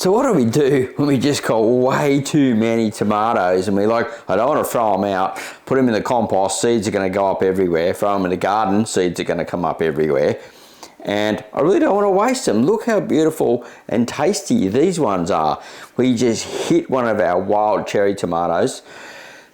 So what do we do when we just got way too many tomatoes and we like, I don't want to throw them out, put them in the compost, seeds are going to go up everywhere, throw them in the garden, seeds are going to come up everywhere. And I really don't want to waste them. Look how beautiful and tasty these ones are. We just hit one of our wild cherry tomatoes.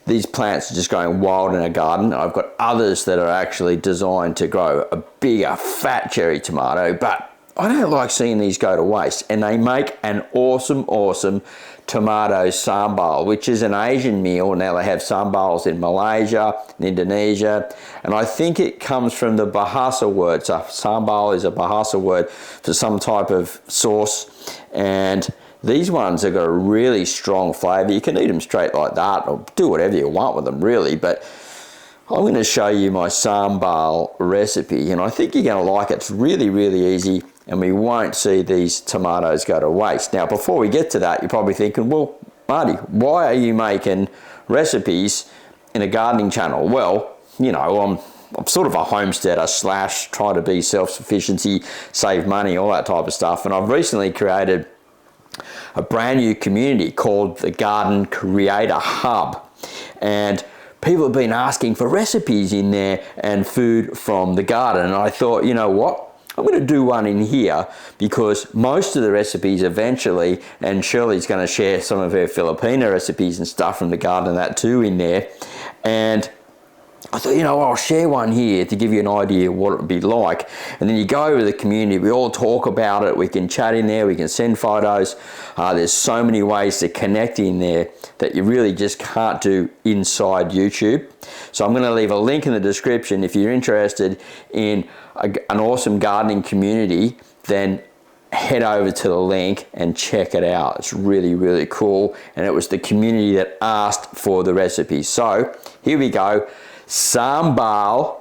These plants are just going wild in a garden. I've got others that are actually designed to grow a bigger, fat cherry tomato, but I don't like seeing these go to waste. And they make an awesome, awesome tomato sambal, which is an Asian meal. Now they have sambals in Malaysia, in Indonesia, and I think it comes from the Bahasa word. So sambal is a Bahasa word for some type of sauce, and these ones have got a really strong flavour. You can eat them straight like that, or do whatever you want with them really, but I'm going to show you my sambal recipe, and I think you're going to like it. It's really, really easy, and we won't see these tomatoes go to waste. Now, before we get to that, you're probably thinking, well, Marty, why are you making recipes in a gardening channel? Well, you know, I'm sort of a homesteader / try to be self-sufficiency, save money, all that type of stuff, and I've recently created a brand new community called the Garden Creator Hub, and people have been asking for recipes in there and food from the garden, and I thought, you know what, I'm going to do one in here because most of the recipes eventually, and Shirley's going to share some of her Filipino recipes and stuff from the garden and that too in there, and I thought, you know, I'll share one here to give you an idea of what it would be like. And then you go over to the community, we all talk about it, we can chat in there, we can send photos. There's so many ways to connect in there that you really just can't do inside YouTube. So I'm going to leave a link in the description. If you're interested in an awesome gardening community, then head over to the link and check it out. It's really, really cool. And it was the community that asked for the recipe. So here we go. Sambal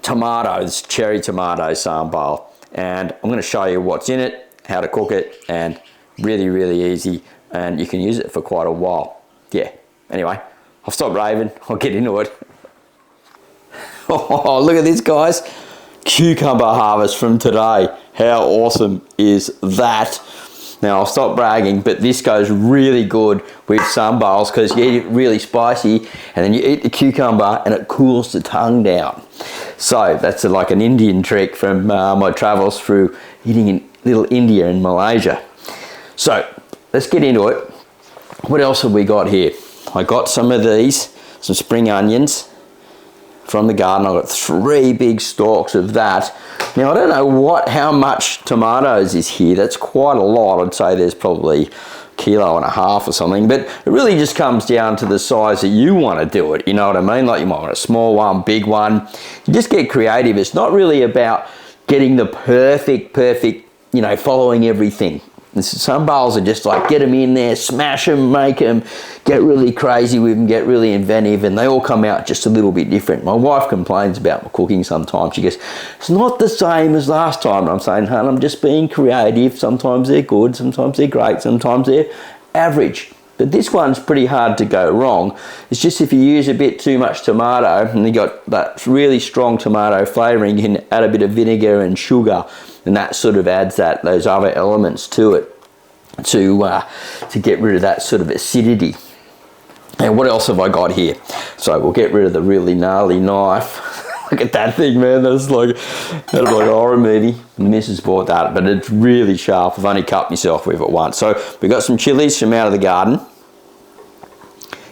tomatoes, cherry tomato sambal, and I'm going to show you what's in it, how to cook it, and really, really easy, and you can use it for quite a while. Yeah, anyway, I'll stop raving, I'll get into it. Oh, look at this, guys. Cucumber harvest from today. How awesome is that? Now, I'll stop bragging, but this goes really good with sambals because you eat it really spicy and then you eat the cucumber and it cools the tongue down. So that's like an Indian trick from my travels through eating in little India and Malaysia. So let's get into it. What else have we got here? I got some of these, some spring onions from the garden. I've got 3 big stalks of that. Now, I don't know how much tomatoes is here. That's quite a lot. I'd say there's probably 1.5 kilos or something, but it really just comes down to the size that you want to do it. You know what I mean? Like you might want a small one, big one. You just get creative. It's not really about getting the perfect, you know, following everything. Some bowls are just like, get them in there, smash them, make them, get really crazy with them, get really inventive, and they all come out just a little bit different. My wife complains about my cooking sometimes. She goes, it's not the same as last time. And I'm saying, hun, I'm just being creative. Sometimes they're good, sometimes they're great, sometimes they're average. But this one's pretty hard to go wrong. It's just if you use a bit too much tomato and you got that really strong tomato flavouring, you can add a bit of vinegar and sugar, and that sort of adds those other elements to it to get rid of that sort of acidity. And what else have I got here? So we'll get rid of the really gnarly knife. Look at that thing, man. That's like a horror movie. The missus bought that, but it's really sharp. I've only cut myself with it once. So we've got some chilies from out of the garden.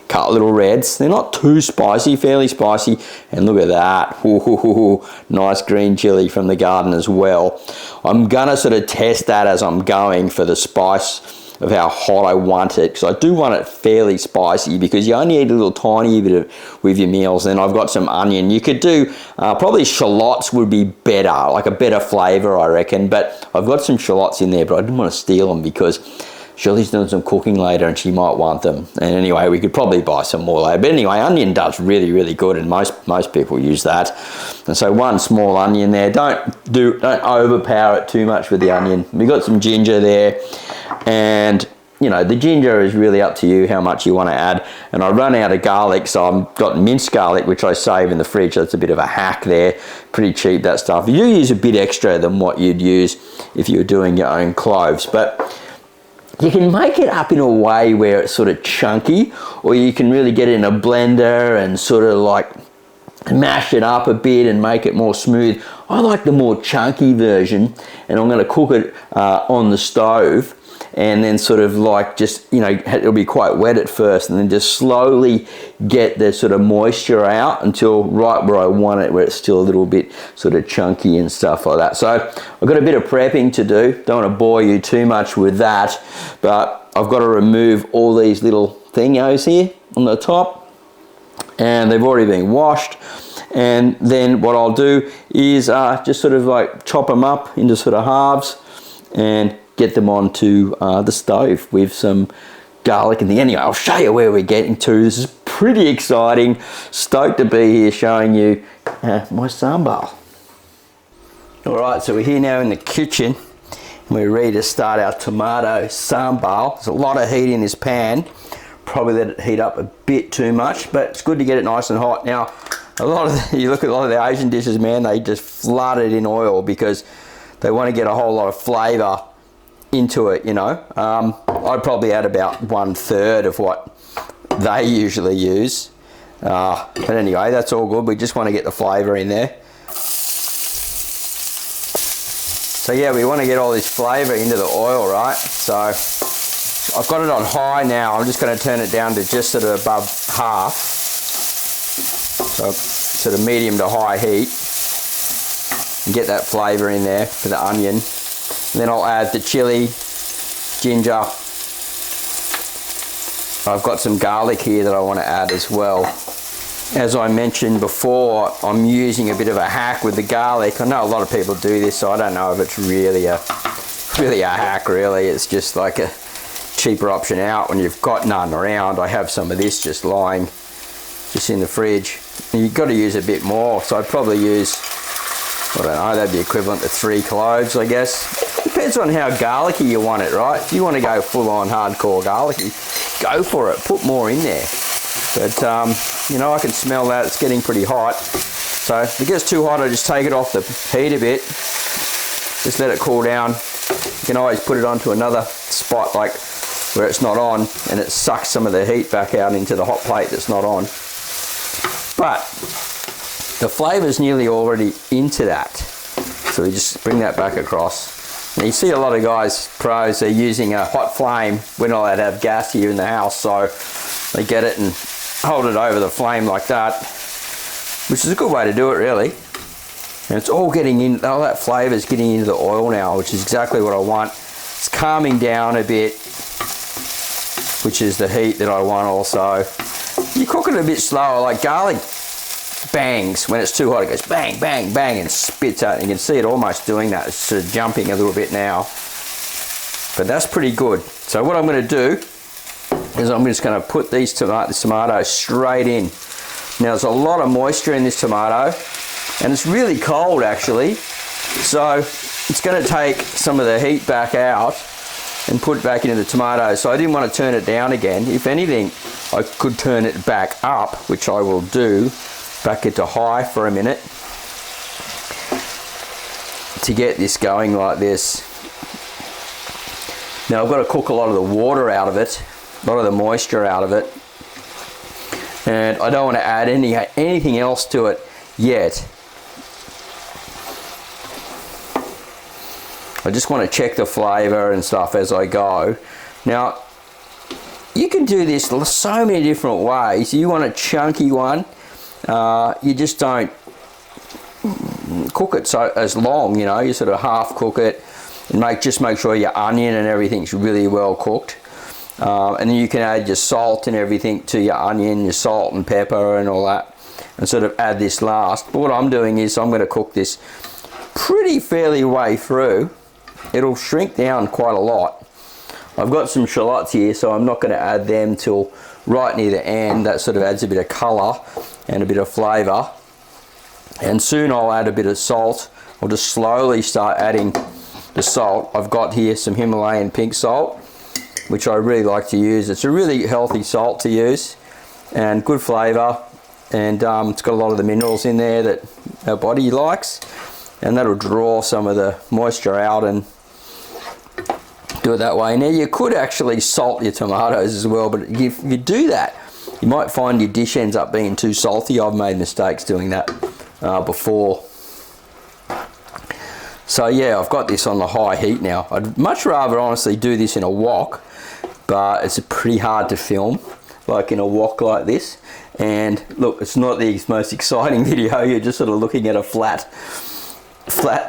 Cut little reds. They're not too spicy, fairly spicy. And look at that. Ooh, nice green chili from the garden as well. I'm gonna sort of test that as I'm going for the spice of how hot I want it, because I do want it fairly spicy, because you only eat a little tiny bit of with your meals. Then I've got some onion. You could do probably shallots would be better, like a better flavour, I reckon, but I've got some shallots in there, but I didn't want to steal them because Shirley's doing some cooking later and she might want them. And anyway, we could probably buy some more later. But anyway, onion does really, really good, and most people use that. And so one small onion there. Don't overpower it too much with the onion. We got some ginger there, and you know, the ginger is really up to you how much you want to add. And I run out of garlic, so I've got minced garlic, which I save in the fridge. That's a bit of a hack there. Pretty cheap, that stuff. You use a bit extra than what you'd use if you were doing your own cloves. But you can make it up in a way where it's sort of chunky, or you can really get it in a blender and sort of like mash it up a bit and make it more smooth. I like the more chunky version, and I'm going to cook it on the stove, and then sort of like just, you know, it'll be quite wet at first, and then just slowly get the sort of moisture out until right where I want it, where it's still a little bit sort of chunky and stuff like that. So I've got a bit of prepping to do. Don't want to bore you too much with that, but I've got to remove all these little thingos here on the top, and they've already been washed. And then what I'll do is just sort of like chop them up into sort of halves and get them onto the stove with some garlic and the anyway, I'll show you where we're getting to. This is pretty exciting. Stoked to be here showing you my sambal. All right, so we're here now in the kitchen, and we're ready to start our tomato sambal. There's a lot of heat in this pan. Probably let it heat up a bit too much, but it's good to get it nice and hot. Now, you look at a lot of the Asian dishes, man, they just flood it in oil because they want to get a whole lot of flavour into it, you know. I'd probably add about 1/3 of what they usually use. But anyway, that's all good. We just want to get the flavour in there. So yeah, we want to get all this flavour into the oil, right? So I've got it on high now. I'm just going to turn it down to just sort of above half. So sort of medium to high heat. And get that flavour in there for the onion. And then I'll add the chilli, ginger. I've got some garlic here that I want to add as well. As I mentioned before, I'm using a bit of a hack with the garlic. I know a lot of people do this, so I don't know if it's really a hack, really. It's just like a cheaper option out when you've got none around. I have some of this just lying just in the fridge. And you've got to use a bit more, so I'd probably use, I don't know, that'd be equivalent to 3 cloves, I guess. Depends on how garlicky you want it, right? If you want to go full on hardcore garlicky, go for it, put more in there. But, you know, I can smell that, it's getting pretty hot. So if it gets too hot, I just take it off the heat a bit. Just let it cool down. You can always put it onto another spot, like where it's not on, and it sucks some of the heat back out into the hot plate that's not on. But the flavour's nearly already into that. So we just bring that back across. Now you see a lot of guys, pros, they're using a hot flame. We're not allowed to have gas here in the house, so they get it and hold it over the flame like that, which is a good way to do it, really. And it's all getting in, all that flavour's getting into the oil now, which is exactly what I want. It's calming down a bit, which is the heat that I want also. You cook it a bit slower, like garlic bangs when it's too hot. It goes bang, bang, bang, and spits out. You can see it almost doing that. It's sort of jumping a little bit now. But that's pretty good. So what I'm going to do is I'm just going to put these tomatoes straight in. Now there's a lot of moisture in this tomato, and it's really cold actually. So it's going to take some of the heat back out and put it back into the tomatoes. So I didn't want to turn it down again. If anything, I could turn it back up, which I will do. Back into high for a minute to get this going like this. Now I've got to cook a lot of the water out of it, a lot of the moisture out of it, and I don't want to add anything else to it yet. I just want to check the flavour and stuff as I go. Now you can do this so many different ways. You want a chunky one, you just don't cook it so as long, you know. You sort of half cook it and just make sure your onion and everything's really well cooked, and then you can add your salt and everything to your onion, your salt and pepper and all that, and sort of add this last. But what I'm doing is I'm going to cook this pretty fairly way through. It'll shrink down quite a lot. I've got some shallots here, so I'm not going to add them till right near the end. That sort of adds a bit of colour and a bit of flavour. And soon I'll add a bit of salt. I'll just slowly start adding the salt. I've got here some Himalayan pink salt, which I really like to use. It's a really healthy salt to use and good flavour, and it's got a lot of the minerals in there that our body likes, and that'll draw some of the moisture out and do do it that way. Now you could actually salt your tomatoes as well, but if you do that, you might find your dish ends up being too salty. I've made mistakes doing that before. So yeah, I've got this on the high heat now. I'd much rather honestly do this in a wok, but it's pretty hard to film like in a wok like this. And look, it's not the most exciting video. You're just sort of looking at a flat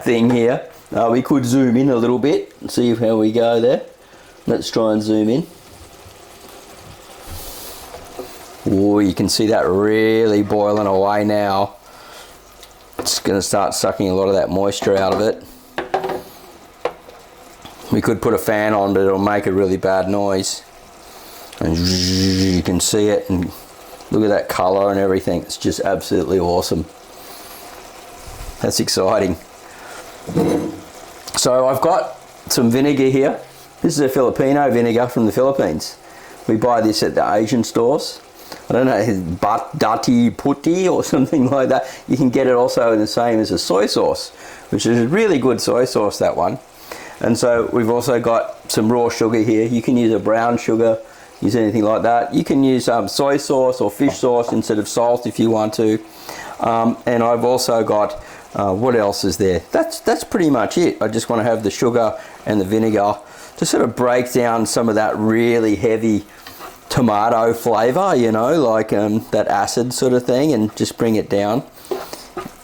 thing here. We could zoom in a little bit and see how we go there. Let's try and zoom in. Oh, you can see that really boiling away now. It's going to start sucking a lot of that moisture out of it. We could put a fan on, but it'll make a really bad noise. And you can see it, and look at that color and everything. It's just absolutely awesome. That's exciting. So I've got some vinegar here. This is a Filipino vinegar from the Philippines. We buy this at the Asian stores. I don't know, dati puti or something like that. You can get it also in the same as a soy sauce, which is a really good soy sauce, that one. And so we've also got some raw sugar here. You can use a brown sugar, use anything like that. You can use soy sauce or fish sauce instead of salt if you want to. And I've also got, what else is there? That's pretty much it. I just want to have the sugar and the vinegar to sort of break down some of that really heavy tomato flavor, you know, like that acid sort of thing, and just bring it down.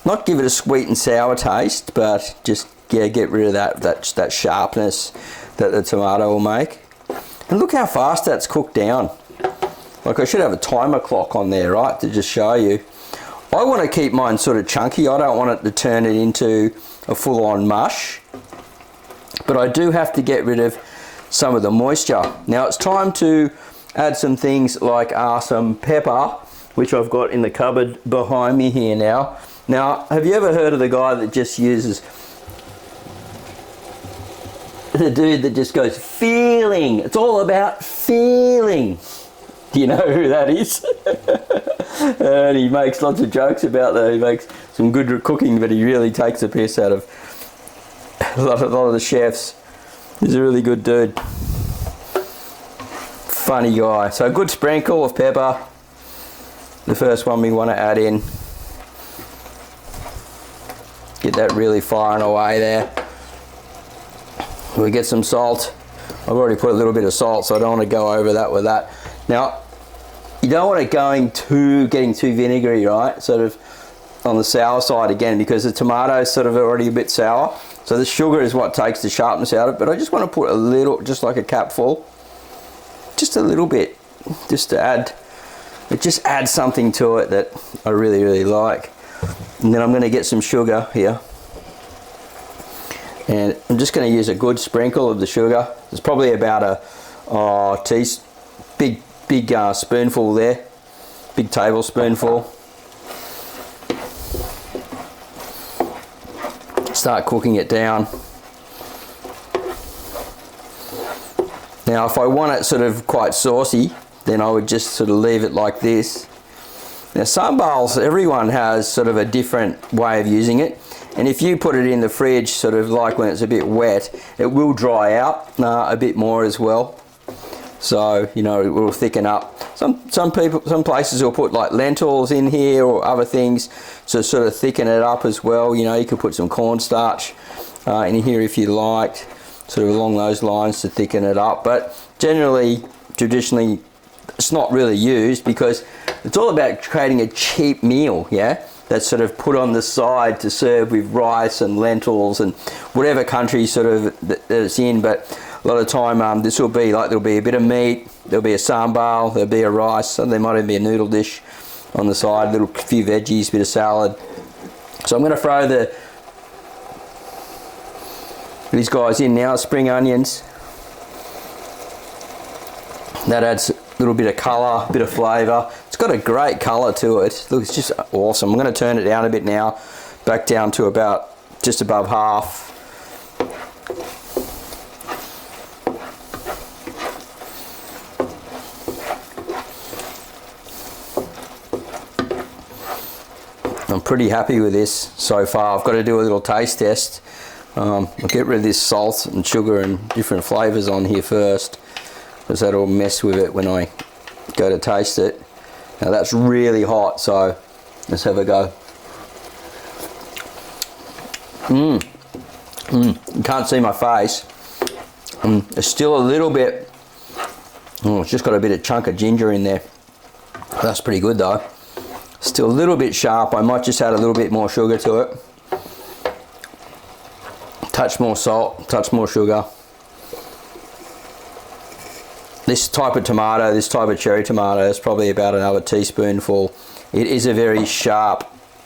Not give it a sweet and sour taste, but just get rid of that sharpness that the tomato will make. And look how fast that's cooked down. Like, I should have a timer clock on there, right, to just show you. I want to keep mine sort of chunky. I don't want it to turn it into a full-on mush, but I do have to get rid of some of the moisture. Now it's time to add some things like some pepper, which I've got in the cupboard behind me here now. Now, have you ever heard of the guy that just uses, the dude that just goes, feeling? It's all about feeling. Do you know who that is? And he makes lots of jokes about that. He makes some good cooking, but he really takes a piss out of a lot of the chefs. He's a really good dude. Funny guy. So a good sprinkle of pepper. The first one we want to add in. Get that really firing away there. We get some salt. I've already put a little bit of salt, so I don't want to go over that with that. Now, you don't want it getting too vinegary, right? Sort of on the sour side again, because the tomato's sort of already a bit sour. So the sugar is what takes the sharpness out of it. But I just want to put a little, just like a capful, just a little bit, just to add, it just adds something to it that I really, really like. And then I'm going to get some sugar here. And I'm just going to use a good sprinkle of the sugar. It's probably about a big spoonful there, big tablespoonful. Start cooking it down. Now, if I want it sort of quite saucy, then I would just sort of leave it like this. Now, sambals, everyone has sort of a different way of using it. And if you put it in the fridge, sort of like when it's a bit wet, it will dry out a bit more as well. So, you know, it will thicken up. Some places will put like lentils in here or other things to sort of thicken it up as well. You know, you could put some cornstarch in here if you liked, sort of along those lines to thicken it up. But generally, traditionally, it's not really used because it's all about creating a cheap meal, yeah? That's sort of put on the side to serve with rice and lentils and whatever country sort of that it's in. But a lot of time this will be like, there'll be a bit of meat, there'll be a sambal, there'll be a rice, and there might even be a noodle dish on the side, little few veggies, bit of salad. So I'm going to throw these guys in now, spring onions. That adds a little bit of colour, a bit of flavour. It's got a great colour to it. Look, it's just awesome. I'm going to turn it down a bit now, back down to about just above half. I'm pretty happy with this so far. I've got to do a little taste test. I'll get rid of this salt and sugar and different flavours on here first, because that'll mess with it when I go to taste it. Now that's really hot, so let's have a go. You can't see my face. It's still a little bit, it's just got a bit of chunk of ginger in there. That's pretty good though. Still a little bit sharp. I might just add a little bit more sugar to it. Touch more salt, touch more sugar. This type of tomato, this type of cherry tomato, is probably about another teaspoonful. It is a very sharp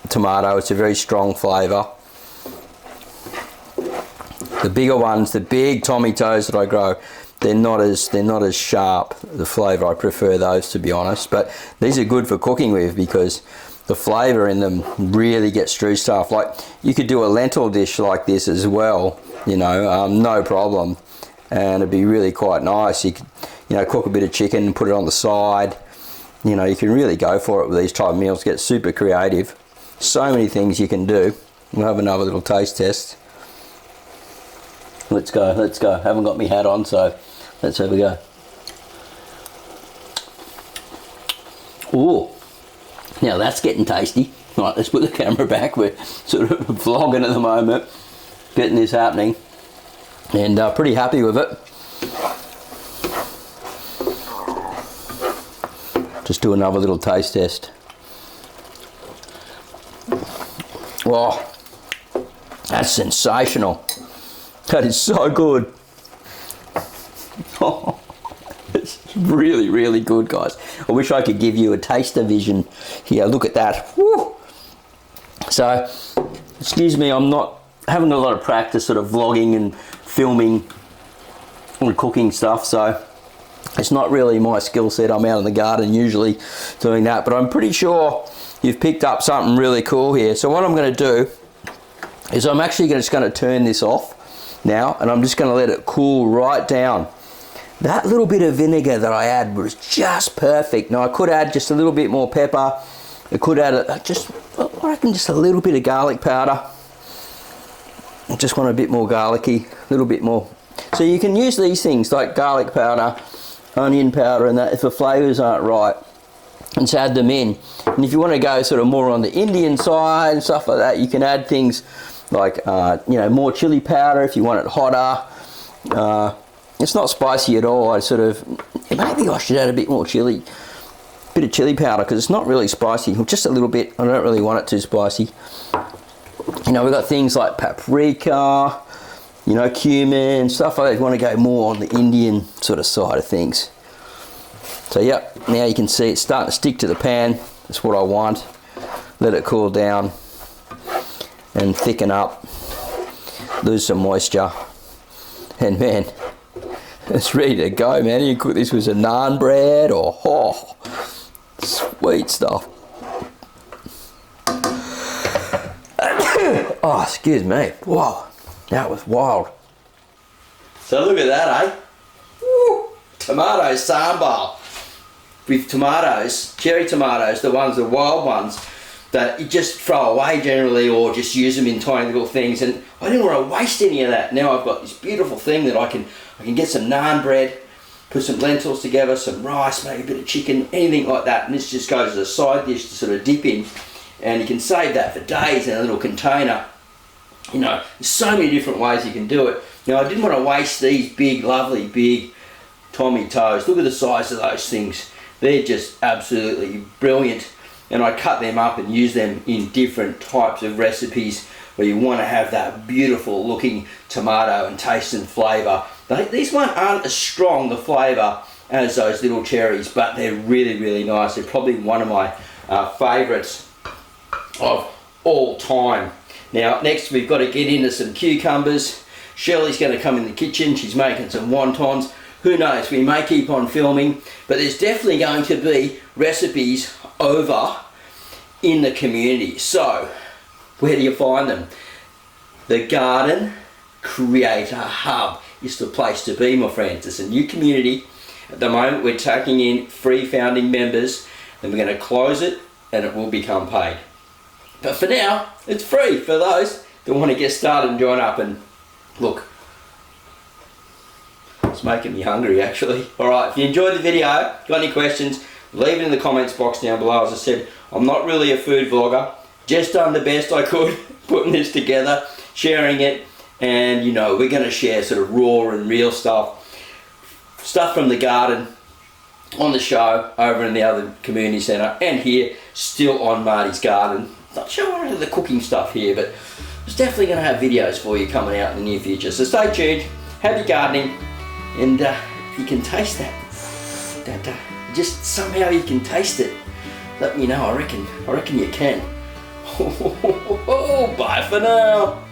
tomato. It's a very strong flavour. The bigger ones, the big tomatoes that I grow, they're not as sharp, the flavour. I prefer those, to be honest. But these are good for cooking with, because the flavour in them really gets through stuff. Like, you could do a lentil dish like this as well, you know, no problem. And it'd be really quite nice. You could, you know, cook a bit of chicken and put it on the side. You know, you can really go for it with these type of meals. Get super creative. So many things you can do. We'll have another little taste test. Let's go, let's go. Haven't got my hat on, so let's have a go. Ooh, now that's getting tasty. Right, let's put the camera back. We're sort of vlogging at the moment, getting this happening, and pretty happy with it. Just do another little taste test. Wow, that's sensational. That is so good. Oh, it's really, really good, guys. I wish I could give you a taster vision here. Look at that. Woo. So, excuse me, I'm not having a lot of practice sort of vlogging and filming and cooking stuff, so it's not really my skill set. I'm out in the garden usually doing that, but I'm pretty sure you've picked up something really cool here. So what I'm going to do is I'm actually just going to turn this off now, and I'm just going to let it cool right down. That little bit of vinegar that I add was just perfect. Now I could add just a little bit more pepper. I could add I reckon just a little bit of garlic powder. I just want a bit more garlicky, a little bit more. So you can use these things like garlic powder, onion powder, and that if the flavours aren't right, and just add them in. And if you want to go sort of more on the Indian side and stuff like that, you can add things like you know, more chili powder if you want it hotter. It's not spicy at all. Maybe I should add a bit more chili, bit of chili powder, because it's not really spicy. Just a little bit. I don't really want it too spicy. You know, we've got things like paprika, you know, cumin, stuff like that. You want to go more on the Indian sort of side of things. So yep, now you can see it's starting to stick to the pan. That's what I want. Let it cool down and thicken up, lose some moisture, and man, it's ready to go, man. You can cook this with a naan bread, or sweet stuff. Oh, excuse me. Whoa, that was wild. So look at that, eh? Woo. Tomato sambal with tomatoes, cherry tomatoes, the wild ones that you just throw away generally, or just use them in tiny little things. And I didn't want to waste any of that. Now I've got this beautiful thing that I can get some naan bread, put some lentils together, some rice, maybe a bit of chicken, anything like that, and this just goes as a side dish to sort of dip in, and you can save that for days in a little container. You know, there's so many different ways you can do it. Now I didn't want to waste these big, lovely, big tomatoes. Look at the size of those things. They're just absolutely brilliant. And I cut them up and use them in different types of recipes where you want to have that beautiful looking tomato and taste and flavour. These ones aren't as strong, the flavour, as those little cherries, but they're really, really nice. They're probably one of my favourites of all time. Now, next we've got to get into some cucumbers. Shirley's going to come in the kitchen. She's making some wontons. Who knows, we may keep on filming, but there's definitely going to be recipes over in the community. So, where do you find them? The Garden Creator Hub is the place to be, my friends. It's a new community. At the moment, we're taking in free founding members, then we're going to close it and it will become paid. But for now, it's free for those that want to get started and join up and Look, it's making me hungry actually. Alright, if you enjoyed the video, got any questions, leave it in the comments box down below. As I said, I'm not really a food vlogger, just done the best I could putting this together, sharing it, and you know, we're going to share sort of raw and real stuff from the garden, on the show, over in the other community centre, and here, still on Marty's garden. Not showing any of the cooking stuff here, but there's definitely going to have videos for you coming out in the near future. So stay tuned, happy gardening, and if you can taste that, just somehow you can taste it, let me know. I reckon you can. Bye for now.